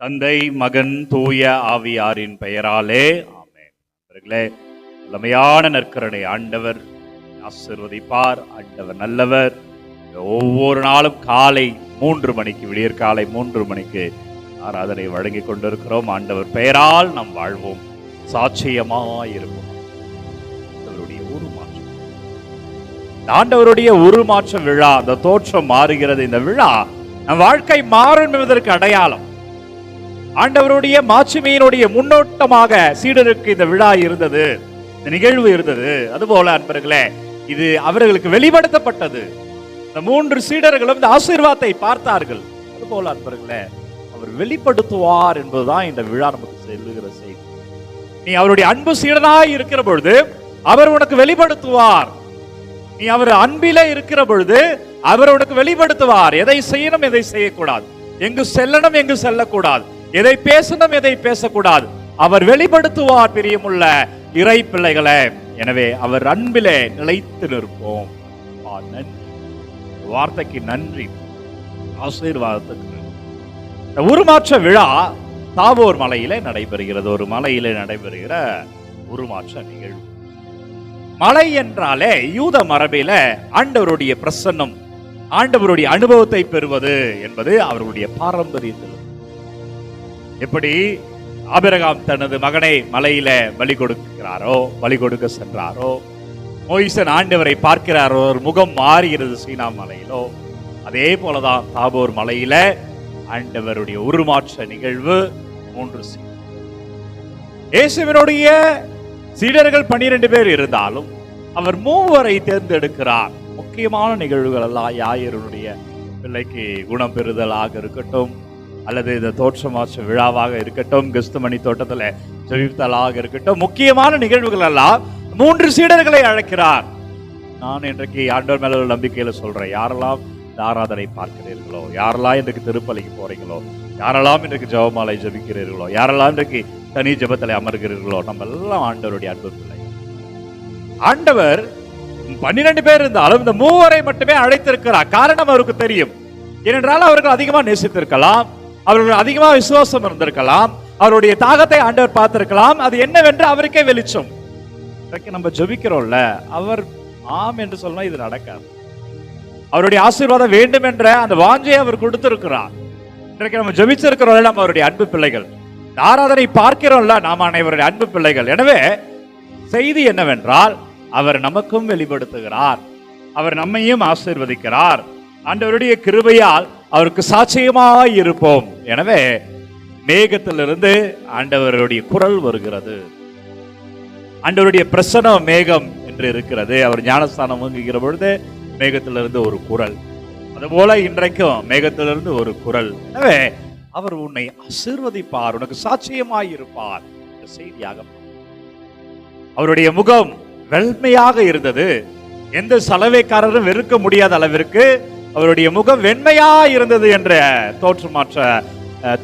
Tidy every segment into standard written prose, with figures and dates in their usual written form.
தந்தை, மகன், தூய ஆவியாரின் பெயராலே ஆமென். அவர்களே, வல்லமையான நற்கருணை ஆண்டவர் ஆசீர்வதிப்பார். ஆண்டவர் நல்லவர். ஒவ்வொரு நாளும் காலை 3 மணிக்கு, விடியற் காலை 3 மணிக்கு ஆராதனை வழங்கி கொண்டிருக்கிறோம். ஆண்டவர் பெயரால் நாம் வாழ்வோம், சாட்சியமாயிருப்போம். ஆண்டவருடைய உருமாற்றம், ஆண்டவருடைய உருமாற்ற விழா, அந்த தோற்றம் மாறுகிறது. இந்த விழா நம் வாழ்க்கை மாறும் என்பதற்கு அடையாளம். ஆண்டவருடைய மாட்சிமையினுடைய முன்னோட்டமாக சீடருக்கு இந்த விழா இருந்தது, இந்த நிகழ்வு இருந்தது. அதுபோல அன்பர்களே, இது அவர்களுக்கு வெளிப்படுத்தப்பட்டது. இந்த 3 சீடர்களும் இந்த ஆசீர்வாதத்தை பார்த்தார்கள். அதுபோல அன்பர்களே, அவர் வெளிப்படுத்துவார் என்பதுதான் இந்த விழா நமக்கு சொல்லுகிற செய்தி. நீ அவருடைய அன்பு சீடனாய் இருக்கிற பொழுது அவர் உனக்கு வெளிப்படுத்துவார். நீ அவர் அன்பிலே இருக்கிற பொழுது அவர் உனக்கு வெளிப்படுத்துவார். எதை செய்யணும், எதை செய்யக்கூடாது, எங்கு செல்லணும், எங்கு செல்லக்கூடாது, எதை பேசணும், எதை பேசக்கூடாது, அவர் வெளிப்படுத்துவார். பிரியமுள்ள இறை பிள்ளைகளே, எனவே அவர் அன்பிலே நிலைத்து நிற்போம். வார்த்தைக்கு நன்றி, ஆசீர்வாதத்துக்கு நன்றி. உருமாற்ற விழா தாபோர் மலையிலே நடைபெறுகிறது. ஒரு மலையிலே நடைபெறுகிற உருமாற்ற நிகழ்வு. மலை என்றாலே யூத மரபில ஆண்டவருடைய பிரசன்னம், ஆண்டவருடைய அனுபவத்தை பெறுவது என்பது அவர்களுடைய பாரம்பரியத்தில். எப்படி ஆபிரகாம் தனது மகனை மலையில பலி கொடுக்கிறாரோ, பலி கொடுக்க சென்றாரோ, மோயிசன் ஆண்டவரை பார்க்கிறாரோ, ஒரு முகம் மாறுகிறது சீனா மலையிலோ, அதே போலதான் தாபோர் மலையில ஆண்டவருடைய உருமாற்ற நிகழ்வு. 3 இயேசுவினுடைய சீடர்கள் 12 பேர் இருந்தாலும் அவர் 3 தேர்ந்தெடுக்கிறார். முக்கியமான நிகழ்வுகள் எல்லாம் யாயிரனுடைய பிள்ளைக்கு குணம் பெறுதலாக இருக்கட்டும், அல்லது இந்த தோற்றமாற்ற விழாவாக இருக்கட்டும், கிறிஸ்துமணி தோட்டத்தில் ஜெபித்தலாக இருக்கட்டும், முக்கியமான நிகழ்வுகள் எல்லாம் 3 சீடர்களை அழைக்கிறார். நான் இன்றைக்கு ஆண்டவர் மேல நம்பிக்கையில சொல்றேன், யாரெல்லாம் இந்த ஆராதனை பார்க்கிறீர்களோ, யாரெல்லாம் இன்றைக்கு திருப்பலிக்கு போறீங்களோ, யாரெல்லாம் இன்றைக்கு ஜெபமாலை ஜெபிக்கிறீர்களோ, யாரெல்லாம் இன்றைக்கு தனி ஜெபத்தில் அமர்கிறீர்களோ, நம்ம எல்லாம் ஆண்டவருடைய அன்பு பிள்ளை. ஆண்டவர் 12 பேர் இருந்தாலும் இந்த 3 மட்டுமே அழைத்திருக்கிறார். காரணம் அவருக்கு தெரியும். ஏனென்றால் அவர்கள் அதிகமா நேசித்திருக்கலாம், அவர்கள் அதிகமா விசுவாசம் இருந்திருக்கலாம், அவருடைய தாகத்தை ஆண்டவர் பார்த்திருக்கலாம். அது என்னவென்று அவருக்கே வெளிச்சம். இன்றைக்கு நம்ம ஜெபிக்கிறோம்ல, அவர் ஆம் என்று சொன்னா இது நடக்காது. அவருடைய ஆசீர்வாதம் வேண்டும் என்ற அந்த வாஞ்சையை அவர் கொடுத்திருக்கிறார். இன்றைக்கு நம்ம ஜெபிச்சிருக்கிறோம்ல, நம்ம அவருடைய அன்பு பிள்ளைகள். ஆராதனை பார்க்கிறோம்ல, நாம் அனைவருடைய அன்பு பிள்ளைகள். எனவே செய்தி என்னவென்றால், அவர் நமக்கும் வெளிப்படுத்துகிறார், அவர் நம்மையும் ஆசீர்வதிக்கிறார். ஆண்டவருடைய கிருபையால் அவருக்கு சாட்சியமாய் இருப்போம். எனவே மேகத்திலிருந்து ஆண்டவருடைய குரல் வருகிறது. ஆண்டவருடைய பிரசன்னம் மேகம் என்று இருக்கிறது. அவர் ஞானஸ்தானம் வாங்குகிற பொழுது மேகத்திலிருந்து ஒரு குரல், அதுபோல இன்றைக்கும் மேகத்திலிருந்து ஒரு குரல். எனவே அவர் உன்னை ஆசீர்வதிப்பார், உனக்கு சாட்சியமாய் இருப்பார் என்ற செய்தியாக. அவருடைய முகம் வெண்மையாக இருந்தது. எந்த சலவைக்காரரும் வெறுக்க முடியாத அளவிற்கு அவருடைய முகம் வெண்மையா இருந்தது என்ற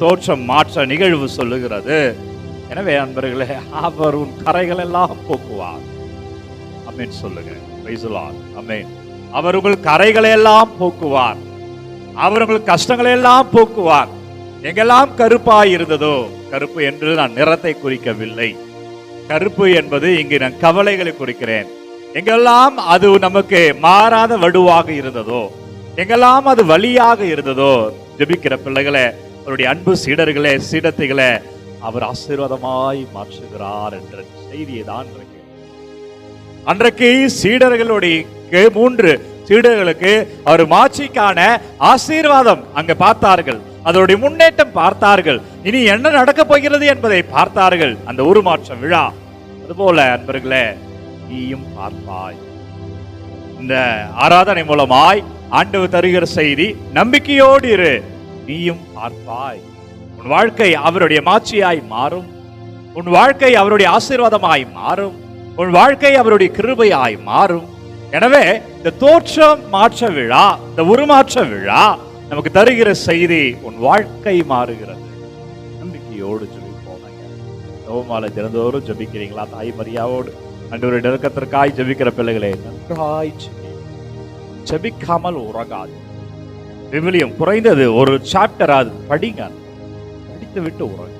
தோற்றம் மாற்ற நிகழ்வு சொல்லுகிறது. எனவே அன்பர்களே, அவர் உன் கரைகள் எல்லாம் போக்குவார். அமேன் சொல்லுங்க. Praise the Lord. அமேன். அவர் உங்கள் கரைகளை எல்லாம் போக்குவார், அவர் உங்கள் கஷ்டங்களை எல்லாம் போக்குவார். எங்கெல்லாம் கருப்பாய் இருந்ததோ, கருப்பு என்று நான் நிறத்தை குறிக்கவில்லை, கருப்பு என்பது இங்கு நான் கவலைகளை குறிக்கிறேன். எங்கெல்லாம் அது நமக்கு மாறாத வடுவாக இருந்ததோ, எங்கெல்லாம் அது வலியாக இருந்ததோ, ஜெபிக்கிற பிள்ளைகளே, அவருடைய அன்பு சீடர்களே, சீடத்தைகளே, அவர் ஆசீர்வாதமாய் மாற்றுகிறார் என்ற செய்தியை தான் அன்றைக்கு சீடர்களுடைய 3 சீடர்களுக்கு அவர் மாட்சிக்கான ஆசீர்வாதம் அங்க பார்த்தார்கள். அதனுடைய முன்னேற்றம் பார்த்தார்கள். இனி என்ன நடக்க போகிறது என்பதை பார்த்தார்கள். அந்த உருமாற்ற விழா. அதுபோல அன்பர்களே, நீயும் பார்ப்பாய். இந்த ஆராதனை மூலமாய் ஆண்டவர் தருகிற செய்தி, நம்பிக்கையோடு இரு, நீயும் பார்ப்பாய். உன் வாழ்க்கை அவருடைய மாட்சியாய் மாறும், உன் வாழ்க்கை அவருடைய ஆசீர்வாதமாய் மாறும், உன் வாழ்க்கை அவருடைய கிருபையாய் மாறும். எனவே இந்த தோற்றம் மாற்ற விழா, இந்த உருமாற்ற விழா நமக்கு தருகிற செய்தி, உன் வாழ்க்கை மாறுகிறது. நம்பிக்கையோடு ஜெபிப்போம். ஜெபமாலை தினந்தோறும் ஜெபிக்கிறீங்களா? தாய் மரியாவோடு ஆண்டவருடைய நெருக்கத்திற்காய் ஜெபிக்கிற பிள்ளைகளே, நன்றாய் ஜெபிக்காமல் உறங்காது. விவிலியம் குறைந்தது ஒரு சாப்டர் அது படிங்க. படிக்க பார்த்து விட்டு உறங்க.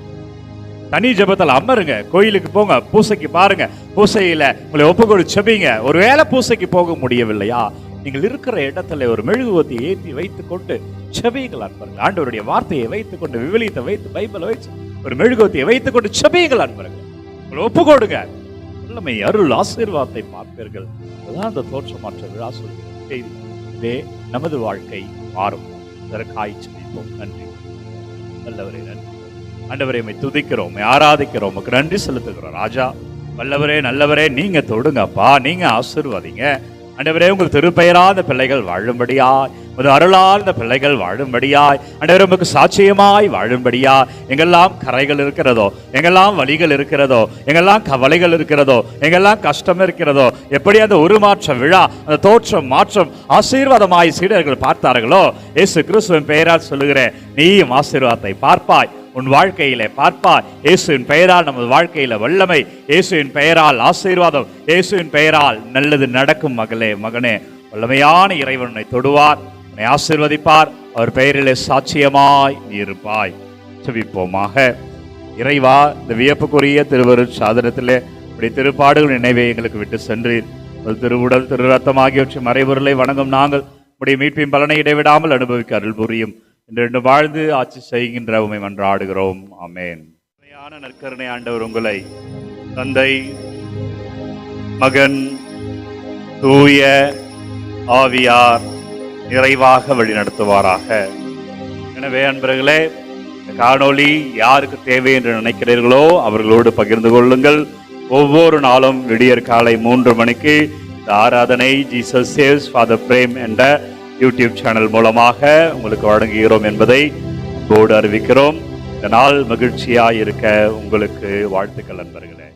தனி ஜெபத்தில் அமருங்க, கோயிலுக்கு போங்க, பூசைக்கு பாருங்க, பூசையில உங்களை ஒப்புக்கொடு செபிங்க. ஒருவேளை பூசைக்கு போக முடியவில்லையா, நீங்கள் இருக்கிற இடத்துல ஒரு மெழுகுவர்த்தியை ஏற்றி வைத்துக் கொண்டு செபியுங்கள் அன்பர்கள். ஆண்டவருடைய வார்த்தையை வைத்துக் கொண்டு, விவிலியத்தை வைத்து, பைபிளை வைத்து ஒரு மெழுகுவர்த்தியை வைத்துக் கொண்டு செபியுங்கள் அன்பர்கள். உங்களை ஒப்புக்கொடுங்க, வல்லமை அருள் ஆசீர்வாதத்தை பார்ப்பீர்கள். அதுதான் அந்த தோற்றமாற்ற விழா சொல்லி இதே நமது வாழ்க்கை மாறும். அதற்காய் செபிப்போம். நன்றி நல்லவரே, நன்றி ஆண்டவரே, துதிக்கிறோம், ஆராதிக்கிறோம், உமக்கு நன்றி செலுத்துகிறோம். ராஜா வல்லவரே, நல்லவரே, நீங்க தொடுங்கப்பா, நீங்க ஆசீர்வதிங்க ஆண்டவரே. உங்கள் திருப்பெயராத பிள்ளைகள் வாழும்படியாய், உமது அருளால் இந்த பிள்ளைகள் வாழும்படியாய் ஆண்டவரே, உமக்கு சாட்சியமாய் வாழும்படியாய், எங்கெல்லாம் கரைகள் இருக்கிறதோ, எங்கெல்லாம் வலிகள் இருக்கிறதோ, எங்கெல்லாம் கவலைகள் இருக்கிறதோ, எங்கெல்லாம் கஷ்டம் இருக்கிறதோ, எப்படி அந்த உருமாற்ற விழா, அந்த தோற்றம் மாற்றம் ஆசீர்வாதமாய் சீடர்கள் பார்த்தார்களோ, இயேசு கிறிஸ்துவின் பெயரால் சொல்லுகிறேன், நீயும் ஆசீர்வாதத்தை பார்ப்பாய், உன் வாழ்க்கையிலே பார்ப்பாய். இயேசுவின் பெயரால் நமது வாழ்க்கையில வல்லமை, இயேசுவின் பெயரால் ஆசீர்வாதம், இயேசுவின் பெயரால் நல்லது நடக்கும். மகளே, மகனே, வல்லமையான இறைவன் உன்னை தொடுவார், உன்னை ஆசீர்வதிப்பார். அவர் பெயரிலே சாட்சியமாய் நீ இருப்பாய். செபிப்போமாக. இறைவா, இந்த வியப்புக்குரிய திருவருட் சாதனத்திலே இப்படி திருப்பாடுகள் நினைவை எங்களுக்கு விட்டு சென்றீர். திருவுடல், திரு ரத்தம் ஆகியவற்றை மறைபொருளை வணங்கும் நாங்கள் உடைய மீட்பின் பலனை இடைவிடாமல் அனுபவிக்க அருள் புரியும். இன்று வாழ்ந்து ஆட்சி செய்கின்ற உம்மை மன்றாடுகிறோம். ஆமென். நற்கருணை ஆண்டவர் உங்களை தந்தை, மகன், தூய ஆவியார் நிறைவாக வழிநடத்துவாராக. எனவே அன்பர்களே, காணொளி யாருக்கு தேவை என்று நினைக்கிறீர்களோ அவர்களோடு பகிர்ந்து கொள்ளுங்கள். ஒவ்வொரு நாளும் விடியற் காலை 3 மணிக்கு இந்த ஆராதனை ஜீசஸ் சேவ்ஸ் ஃபாதர் பிரேம் என்ற யூடியூப் சேனல் மூலமாக உங்களுக்கு வழங்குகிறோம் என்பதை போர்டு அறிவிக்கிறோம். இந்த நாள் மகிழ்ச்சியாய் இருக்க உங்களுக்கு வாழ்த்துக்கள் நண்பர்களே.